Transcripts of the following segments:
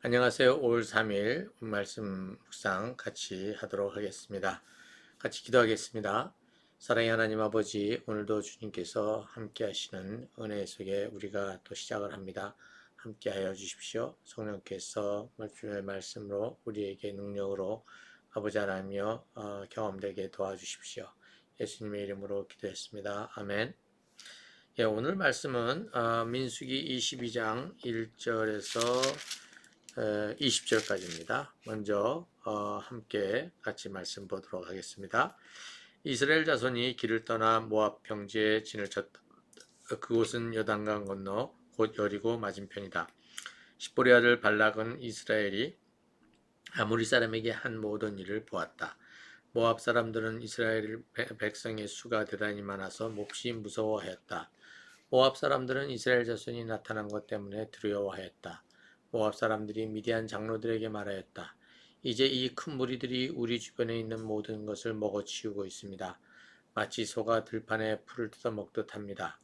안녕하세요. 5월 3일 말씀 묵상 같이 하도록 하겠습니다. 같이 기도하겠습니다. 사랑의 하나님 아버지, 오늘도 주님께서 함께 하시는 은혜 속에 우리가 또 시작을 합니다. 함께 하여 주십시오. 성령께서 주의 말씀으로 우리에게 능력으로 아버지 하나님여 경험되게 도와주십시오. 예수님의 이름으로 기도했습니다. 아멘. 예, 오늘 말씀은 민수기 22장 1절에서 20절까지입니다. 먼저 함께 같이 말씀 보도록 하겠습니다. 이스라엘 자손이 길을 떠나 모압 평지에 진을 쳤다. 그곳은 요단강 건너 곧 여리고 맞은편이다. 십보리 아들 발락은 이스라엘이 아모리 사람에게 한 모든 일을 보았다. 모압 사람들은 이스라엘 백성의 수가 대단히 많아서 몹시 무서워하였다. 모압 사람들은 이스라엘 자손이 나타난 것 때문에 두려워하였다. 모압 사람들이 미디안 장로들에게 말하였다. 이제 이 큰 무리들이 우리 주변에 있는 모든 것을 먹어치우고 있습니다. 마치 소가 들판에 풀을 뜯어먹듯 합니다.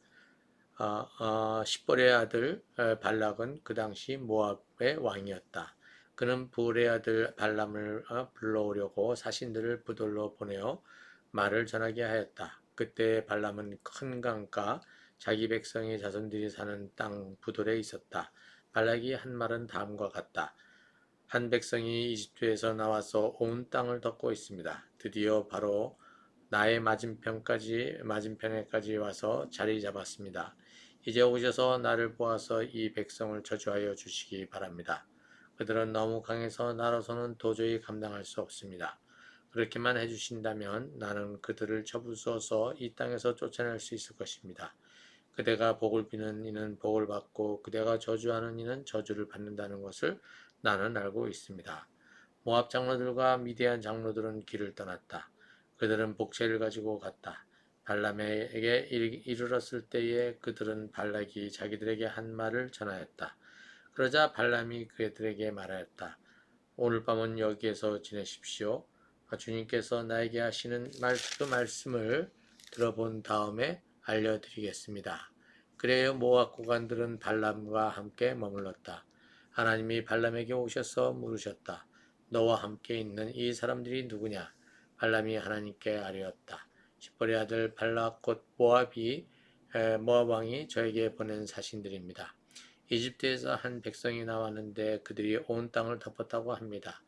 십볼의 아들 발락은 그 당시 모압의 왕이었다. 그는 부올의 아들 발람을 불러오려고 사신들을 부돌로 보내어 말을 전하게 하였다. 그때 발람은 큰 강가 자기 백성의 자손들이 사는 땅 부돌에 있었다. 발락이 한 말은 다음과 같다. 한 백성이 이집트에서 나와서 온 땅을 덮고 있습니다. 드디어 바로 나의 맞은편에까지 와서 자리 잡았습니다. 이제 오셔서 나를 보아서 이 백성을 저주하여 주시기 바랍니다. 그들은 너무 강해서 나로서는 도저히 감당할 수 없습니다. 그렇게만 해주신다면 나는 그들을 쳐부숴서 이 땅에서 쫓아낼 수 있을 것입니다. 그대가 복을 비는 이는 복을 받고 그대가 저주하는 이는 저주를 받는다는 것을 나는 알고 있습니다. 모압 장로들과 미디안 장로들은 길을 떠났다. 그들은 복채를 가지고 갔다. 발람에게 이르렀을 때에 그들은 발락이 자기들에게 한 말을 전하였다. 그러자 발람이 그들에게 말하였다. 오늘 밤은 여기에서 지내십시오. 주님께서 나에게 하시는 그 말씀을 들어본 다음에 알려드리겠습니다. 그래요. 모압 고관들은 발람과 함께 머물렀다. 하나님이 발람에게 오셔서 물으셨다. 너와 함께 있는 이 사람들이 누구냐? 발람이 하나님께 아뢰었다. 십볼의 아들 발락 곧 모압 왕이 저에게 보낸 사신들입니다. 이집트에서 한 백성이 나왔는데 그들이 온 땅을 덮었다고 합니다.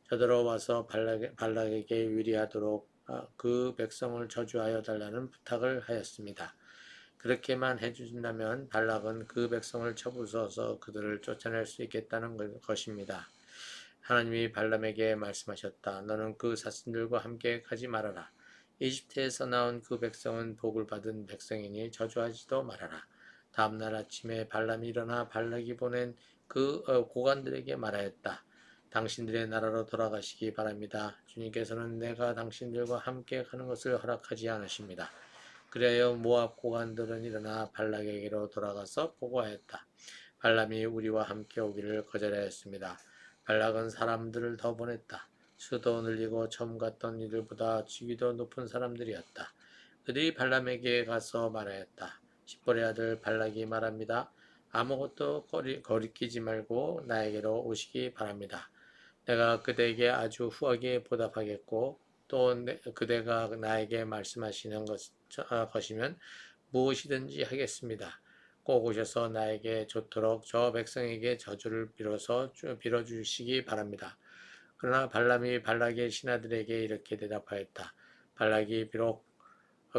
저들어 와서 발락에게 유리하도록 그 백성을 저주하여 달라는 부탁을 하였습니다. 그렇게만 해주신다면 발락은 그 백성을 쳐부숴서 그들을 쫓아낼 수 있겠다는 것입니다. 하나님이 발람에게 말씀하셨다. 너는 그 사신들과 함께 가지 말아라. 이집트에서 나온 그 백성은 복을 받은 백성이니 저주하지도 말아라. 다음날 아침에 발람이 일어나 발락이 보낸 그 고관들에게 말하였다. 당신들의 나라로 돌아가시기 바랍니다. 주님께서는 내가 당신들과 함께 가는 것을 허락하지 않으십니다. 그래야 모압 고관들은 일어나 발락에게로 돌아가서 보고하였다. 발람이 우리와 함께 오기를 거절하였습니다. 발락은 사람들을 더 보냈다. 수도 늘리고 처음 갔던 이들보다 직위도 높은 사람들이었다. 그들이 발람에게 가서 말하였다. 십볼의 아들 발락이 말합니다. 아무것도 거리끼지 말고 나에게로 오시기 바랍니다. 내가 그대에게 아주 후하게 보답하겠고 또 그대가 나에게 말씀하시는 것이면 무엇이든지 하겠습니다. 꼭 오셔서 나에게 좋도록 저 백성에게 저주를 빌어주시기 바랍니다. 그러나 발람이 발락의 신하들에게 이렇게 대답하였다. 발락이 비록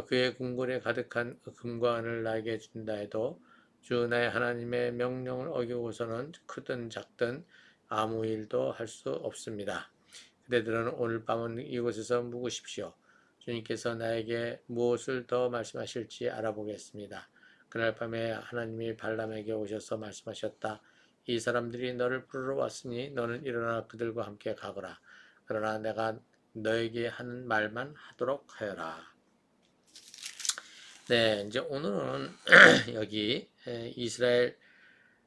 그의 궁궐에 가득한 금과 은을 나에게 준다 해도 주 나의 하나님의 명령을 어기고서는 크든 작든 아무 일도 할 수 없습니다. 그대들은 오늘 밤은 이곳에서 묵으십시오. 주님께서 나에게 무엇을 더 말씀하실지 알아보겠습니다. 그날 밤에 하나님이 발람에게 오셔서 말씀하셨다. 이 사람들이 너를 부르러 왔으니 너는 일어나 그들과 함께 가거라. 그러나 내가 너에게 하는 말만 하도록 하여라. 네, 이제 오늘은 여기 이스라엘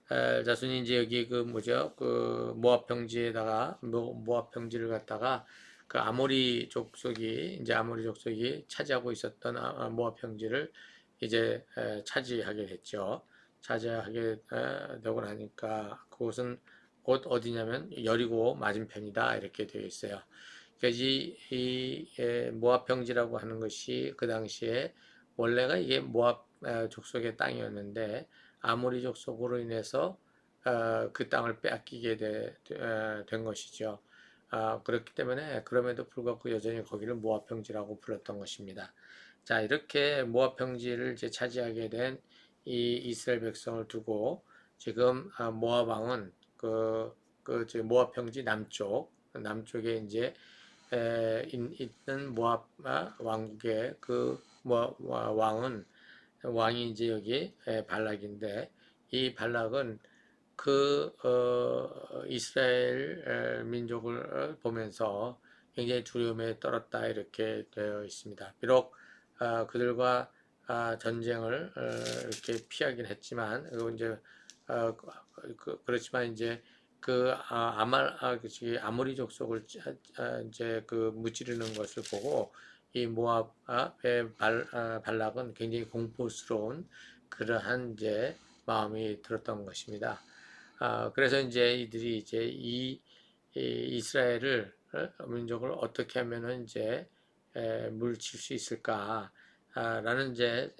자손이 이제 여기 그 뭐죠? 그 모압 평지에다가 모압 평지를 갖다가 그 아모리 족속이 차지하고 있었던 모압 평지를 이제 차지하게 됐죠. 차지하게 되고 나니까 그곳은 곧 어디냐면 여리고 맞은편이다 이렇게 되어 있어요. 그러니까 모압 평지라고 하는 것이 그 당시에 원래가 이게 모압 족속의 땅이었는데 아모리 족속으로 인해서 그 땅을 빼앗기게 된 것이죠. 그렇기 때문에 그럼에도 불구하고 여전히 거기를 모압 평지라고 불렀던 것입니다. 자, 이렇게 모압 평지를 이제 차지하게 된 이 이스라엘 백성을 두고 지금 모압 왕은 모압 평지 남쪽에 이제 있는 모압 왕국의 그 왕은 왕이 이제 여기 발락인데 이 발락은 이스라엘 민족을 보면서 굉장히 두려움에 떨었다 이렇게 되어 있습니다. 비록 그들과 전쟁을 이렇게 피하긴 했지만 이제 그렇지만 이제 아모리 족속을 이제 무찌르는 것을 보고 이 모압의 발락은 굉장히 공포스러운 그러한 이제 마음이 들었던 것입니다. 그래서 이제 이들이 이제 이스라엘을 민족을 어떻게 하면은 이제 물칠 수 있을까? 라는 이제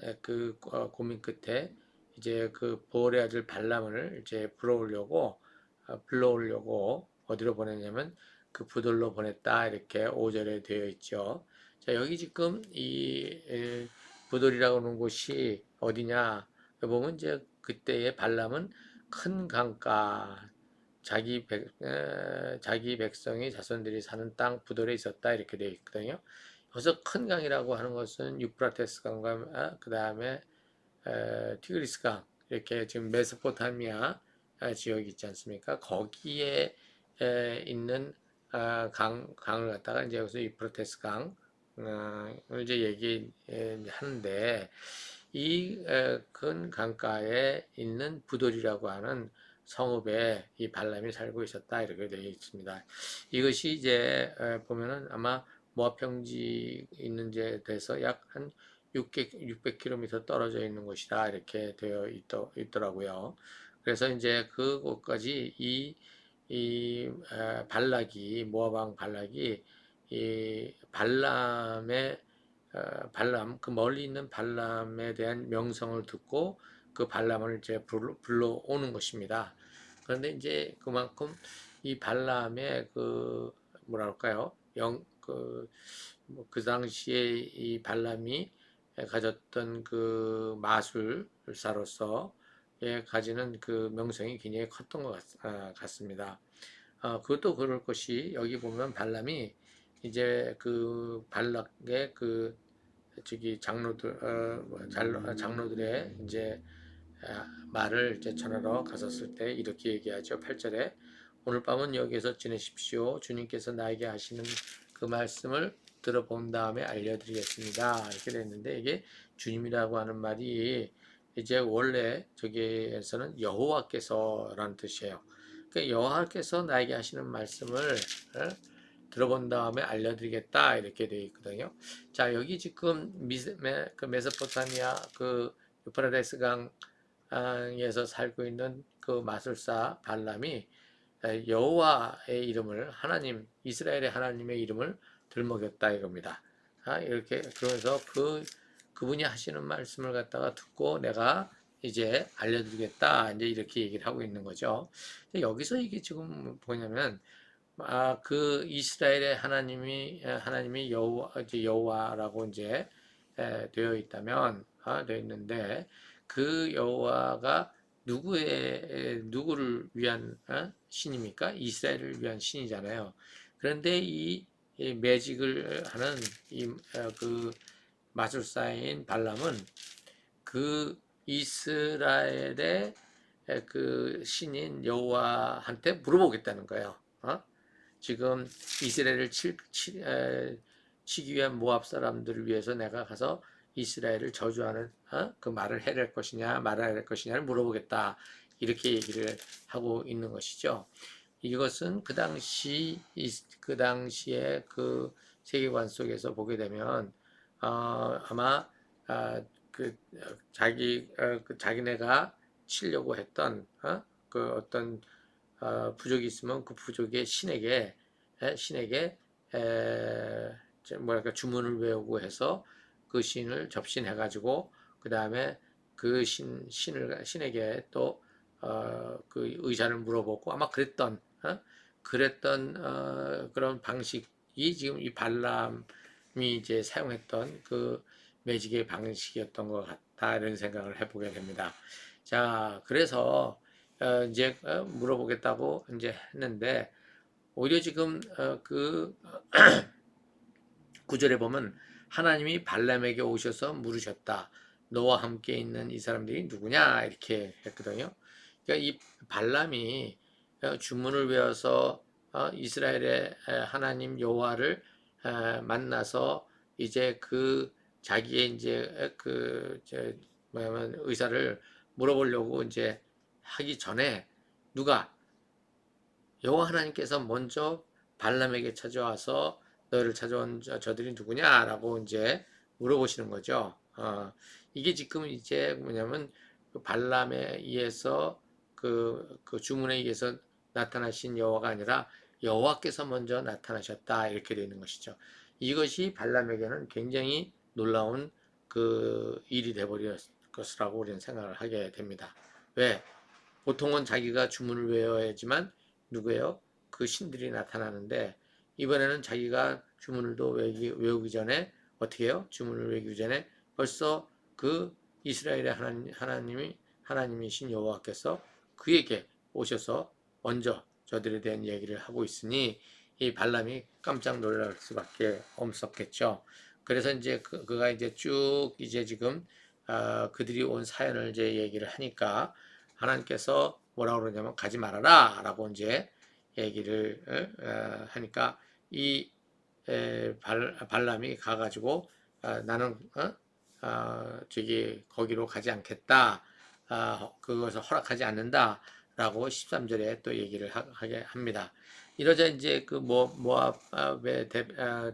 고민 끝에 이제 그 보올의 아들 발람을 이제 불러오려고 어디로 보냈냐면 그 부돌로 보냈다 이렇게 5절에 되어 있죠. 자, 여기 지금 부돌이라고 하는 곳이 어디냐? 보면 이제 그때의 발람은 큰 강가 자기 백성이 자손들이 사는 땅 부돌에 있었다 이렇게 되어 있거든요. 여기서 큰 강이라고 하는 것은 유프라테스 강과 그 다음에 티그리스 강 이렇게 지금 메소포타미아 지역이 있지 않습니까? 거기에 있는 강을 갖다가 이제 여기서 유프라테스 강을 이제 얘기하는데 이 큰 강가에 있는 부돌이라고 하는 성읍에 이 발람이 살고 있었다 이렇게 되어 있습니다. 이것이 이제 보면은 아마 모압 평지 있는 데 대해서 약 한 600km 떨어져 있는 곳이다 이렇게 되어 있더라고요. 그래서 이제 그곳까지 발락이 모압 왕 발락이 이 발람 그 멀리 있는 발람에 대한 명성을 듣고 그 발람을 이제 불러오는 것입니다. 그런데 이제 그만큼 이 발람의 뭐랄까요 그 당시에 이 발람이 가졌던 그 마술사로서 가지는 그 명성이 굉장히 컸던 것 같습니다. 그것도 그럴 것이 여기 보면 발람이 이제 그 발락의 저기 장로들의 이제 말을 이제 전하러 갔었을 때 이렇게 얘기하죠. 8절에 오늘 밤은 여기에서 지내십시오. 주님께서 나에게 하시는 그 말씀을 들어본 다음에 알려드리겠습니다. 이렇게 됐는데 이게 주님이라고 하는 말이 이제 원래 저기에서는 여호와께서라는 뜻이에요. 그러니까 여호와께서 나에게 하시는 말씀을 들어본 다음에 알려드리겠다 이렇게 되어 있거든요. 자, 여기 지금 메소포타미아 유프라데스 강에서 살고 있는 그 마술사 발람이 여호와의 이름을 이스라엘의 하나님의 이름을 들먹였다 이겁니다. 이렇게 그러면서 그분이 하시는 말씀을 갖다가 듣고 내가 이제 알려드리겠다 이제 이렇게 얘기를 하고 있는 거죠. 여기서 이게 지금 뭐냐면 그 이스라엘의 하나님이 여호와라고 이제 되어 있다면 되어 있는데 그 여호와가 누구를 위한 신입니까? 이스라엘을 위한 신이잖아요. 그런데 이 매직을 하는 그 마술사인 발람은 그 이스라엘의 그 신인 여호와한테 물어보겠다는 거예요. 지금 이스라엘을 치기 위한 모압 사람들을 위해서 내가 가서 이스라엘을 저주하는 그 말을 해야 될 것이냐 말아야 될 것이냐를 물어보겠다 이렇게 얘기를 하고 있는 것이죠. 이것은 그 당시에 그 세계관 속에서 보게 되면 아마 자기네가 치려고 했던 그 어떤 부족이 있으면 그 부족의 신에게 뭐랄까 주문을 외우고 해서 그 신을 접신해 가지고 그 다음에 그 신에게 또 그 의사를 물어보고 아마 그랬던 그런 방식이 지금 이 발람이 이제 사용했던 그 매직의 방식이었던 것 같다 이런 생각을 해보게 됩니다. 자, 그래서 이제 물어보겠다고 이제 했는데 오히려 지금 그 구절에 보면 하나님이 발람에게 오셔서 물으셨다. 너와 함께 있는 이 사람들이 누구냐? 이렇게 했거든요. 그러니까 이 발람이 주문을 외워서 이스라엘의 하나님 여호와를 만나서 이제 그 자기의 이제 뭐냐면 의사를 물어보려고 이제 하기 전에 누가 여호와 하나님께서 먼저 발람에게 찾아와서 너를 찾아온 저들이 누구냐라고 이제 물어보시는 거죠. 이게 지금 이제 뭐냐면 그 발람에 의해서 그 주문에 의해서 나타나신 여호와가 아니라 여호와께서 먼저 나타나셨다 이렇게 되는 것이죠. 이것이 발람에게는 굉장히 놀라운 그 일이 돼버렸 것이라고 우리는 생각을 하게 됩니다. 왜? 보통은 자기가 주문을 외워야지만 누구예요? 그 신들이 나타나는데 이번에는 자기가 주문을도 외우기 전에 어떻게 해요? 주문을 외우기 전에 벌써 그 이스라엘의 하나님이신 여호와께서 그에게 오셔서 먼저 저들에 대한 얘기를 하고 있으니 이 발람이 깜짝 놀랄 수밖에 없었겠죠. 그래서 이제 그가 이제 쭉 이제 지금 그들이 온 사연을 이제 얘기를 하니까 하나님께서 뭐라고 그러냐면 가지 말아라 라고 이제 얘기를 하니까 이 발람이 가가지고 나는 저기 거기로 가지 않겠다. 그것을 허락하지 않는다. 라고 13절에 또 얘기를 하게 합니다. 이러자 이제 그 모압의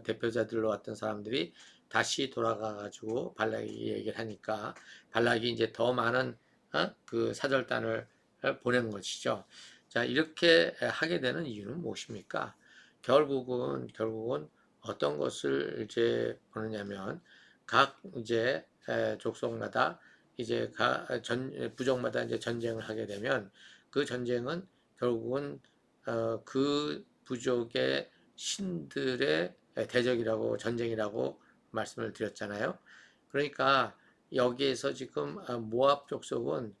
대표자들로 왔던 사람들이 다시 돌아가가지고 발락이 얘기를 하니까 발락이 이제 더 많은 그 사절단을 보낸 것이죠. 자, 이렇게 하게 되는 이유는 무엇입니까? 결국은 어떤 것을 이제 보느냐면 각 이제 족속마다 이제 부족마다 이제 전쟁을 하게 되면 그 전쟁은 결국은 그 부족의 신들의 대적이라고 전쟁이라고 말씀을 드렸잖아요. 그러니까 여기에서 지금 모압 족속은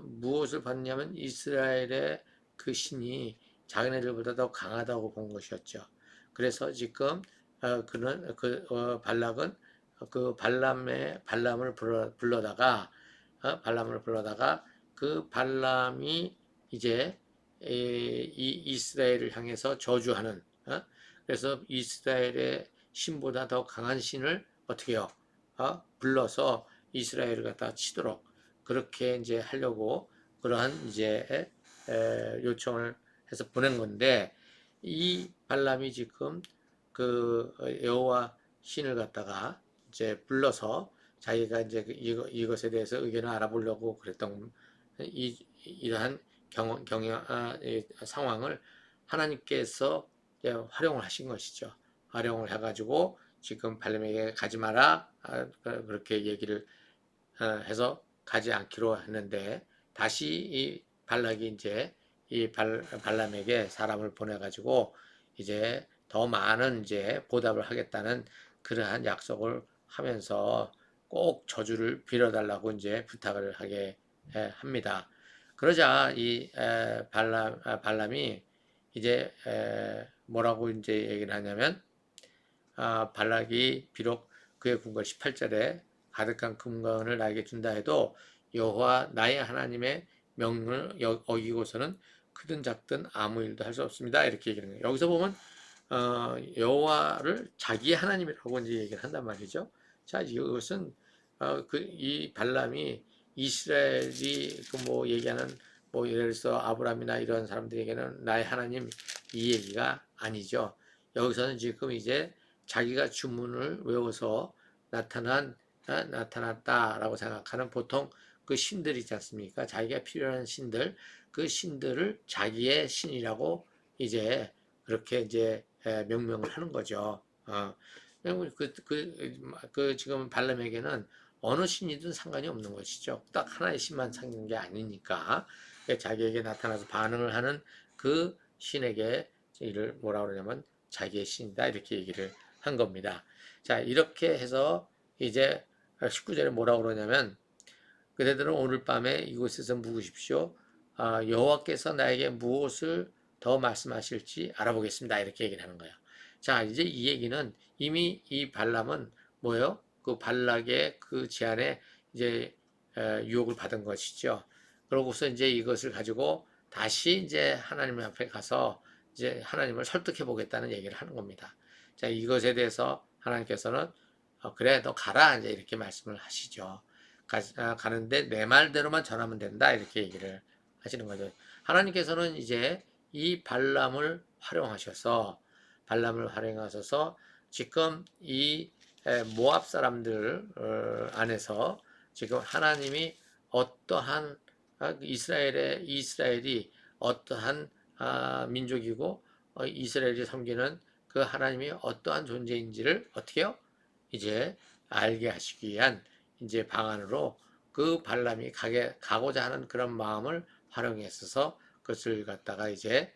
무엇을 봤냐면 이스라엘의 그 신이 자기네들보다 더 강하다고 본 것이었죠. 그래서 지금 그는 발락은 그 발람을 불러다가 그 발람이 이제 이 이스라엘을 향해서 저주하는 그래서 이스라엘의 신보다 더 강한 신을 어떻게 해요? 불러서 이스라엘을 갖다 치도록 그렇게 이제 하려고 그러한 이제 요청을 해서 보낸 건데 이 발람이 지금 그 여호와 신을 갖다가 이제 불러서 자기가 이제 이것에 대해서 의견을 알아보려고 그랬던 이러한 상황을 하나님께서 활용을 하신 것이죠. 활용을 해가지고 지금 발람에게 가지 마라 그렇게 얘기를 해서 가지 않기로 했는데 다시 이 발락이 이제 이 발람에게 사람을 보내가지고 이제 더 많은 이제 보답을 하겠다는 그러한 약속을 하면서 꼭 저주를 빌어달라고 이제 부탁을 하게 합니다. 그러자 이 발람이 이제 뭐라고 이제 얘기를 하냐면 발락이 비록 그의 궁궐 18절에 가득한 금관을 나에게 준다 해도 여호와 나의 하나님의 명령을 어기고서는 크든 작든 아무 일도 할 수 없습니다. 이렇게 얘기하는 거예요. 여기서 보면 여호와를 자기의 하나님이라고 이제 얘기를 한단 말이죠. 자, 이것은 이 발람이 이스라엘이 그 뭐 얘기하는 뭐 예를 들어서 아브라함이나 이런 사람들에게는 나의 하나님 이 얘기가 아니죠. 여기서는 지금 이제 자기가 주문을 외워서 나타났다라고 생각하는 보통 그 신들 있지 않습니까? 자기가 필요한 신들 그 신들을 자기의 신이라고 이제 그렇게 이제 명명을 하는 거죠. 지금 발람에게는 어느 신이든 상관이 없는 것이죠. 딱 하나의 신만 상는 게 아니니까 자기에게 나타나서 반응을 하는 그 신에게 이를 뭐라 그러냐면 자기의 신이다 이렇게 얘기를 한 겁니다. 자, 이렇게 해서 이제 19절에 뭐라 그러냐면 그대들은 오늘 밤에 이곳에서 묵으십시오. 여호와께서 나에게 무엇을 더 말씀하실지 알아보겠습니다. 이렇게 얘기를 하는 거예요. 자, 이제 이 얘기는 이미 이 발람은 뭐예요? 그 발락의 그 제안에 이제 유혹을 받은 것이죠. 그러고서 이제 이것을 가지고 다시 이제 하나님 앞에 가서 이제 하나님을 설득해 보겠다는 얘기를 하는 겁니다. 자, 이것에 대해서 하나님께서는 그래, 너 가라. 이제 이렇게 말씀을 하시죠. 가는데 내 말대로만 전하면 된다. 이렇게 얘기를 하시는 거죠. 하나님께서는 이제 이 발람을 활용하셔서 지금 이 모압 사람들 안에서 지금 하나님이 어떠한 이스라엘이 어떠한 민족이고 이스라엘이 섬기는 그 하나님이 어떠한 존재인지를 어떻게요? 이제 알게 하시기 위한 이제 방안으로 그 발람이 가고자 하는 그런 마음을 활용해서 그것을 갖다가 이제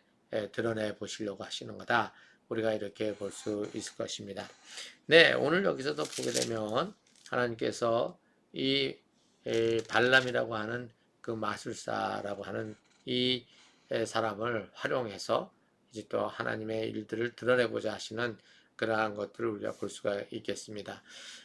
드러내 보시려고 하시는 거다. 우리가 이렇게 볼 수 있을 것입니다. 네, 오늘 여기서도 보게 되면 하나님께서 이 발람이라고 하는 그 마술사라고 하는 이 사람을 활용해서 이제 또 하나님의 일들을 드러내고자 하시는 그러한 것들을 우리가 볼 수가 있겠습니다.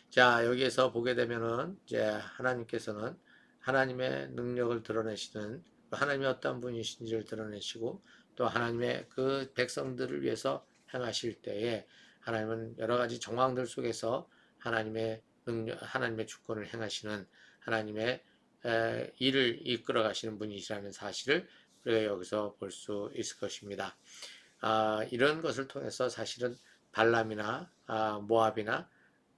자, 여기에서 보게 되면은 이제 하나님께서는 하나님의 능력을 드러내시는 하나님이 어떤 분이신지를 드러내시고 또 하나님의 그 백성들을 위해서 행하실 때에 하나님은 여러 가지 정황들 속에서 하나님의 능력, 하나님의 주권을 행하시는 하나님의 일을 이끌어 가시는 분이시라는 사실을 우리가 여기서 볼 수 있을 것입니다. 이런 것을 통해서 사실은 발람이나 모압이나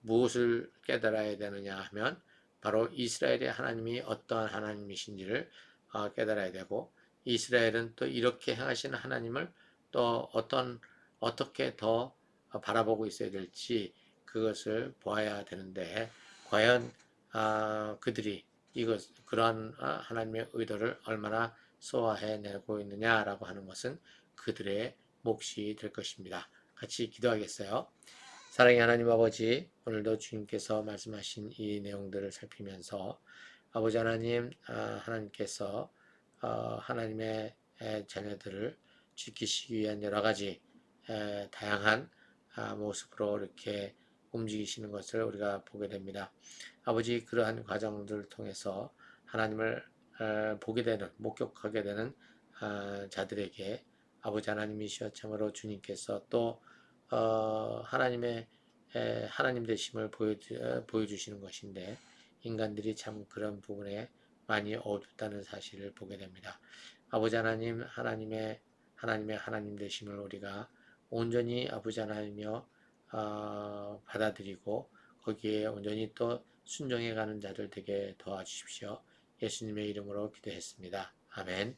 무엇을 깨달아야 되느냐 하면 바로 이스라엘의 하나님이 어떠한 하나님이신지를 깨달아야 되고 이스라엘은 또 이렇게 행하시는 하나님을 또 어떻게 더 바라보고 있어야 될지 그것을 보아야 되는데 과연 그들이 그러한 하나님의 의도를 얼마나 소화해내고 있느냐라고 하는 것은 그들의 몫이 될 것입니다. 같이 기도하겠어요. 사랑의 하나님 아버지, 오늘도 주님께서 말씀하신 이 내용들을 살피면서 아버지 하나님, 하나님께서 하나님의 자녀들을 지키시기 위한 여러 가지 다양한 모습으로 이렇게 움직이시는 것을 우리가 보게 됩니다. 아버지, 그러한 과정들을 통해서 하나님을 보게 되는, 목격하게 되는 자들에게 아버지 하나님이시여 참으로 주님께서 또 하나님의 하나님 되심을 보여주시는 것인데 인간들이 참 그런 부분에 많이 어둡다는 사실을 보게 됩니다. 아버지 하나님, 하나님의 하나님 되심을 우리가 온전히 아버지 하나님이여 받아들이고 거기에 온전히 또 순종해가는 자들 되게 도와주십시오. 예수님의 이름으로 기도했습니다. 아멘.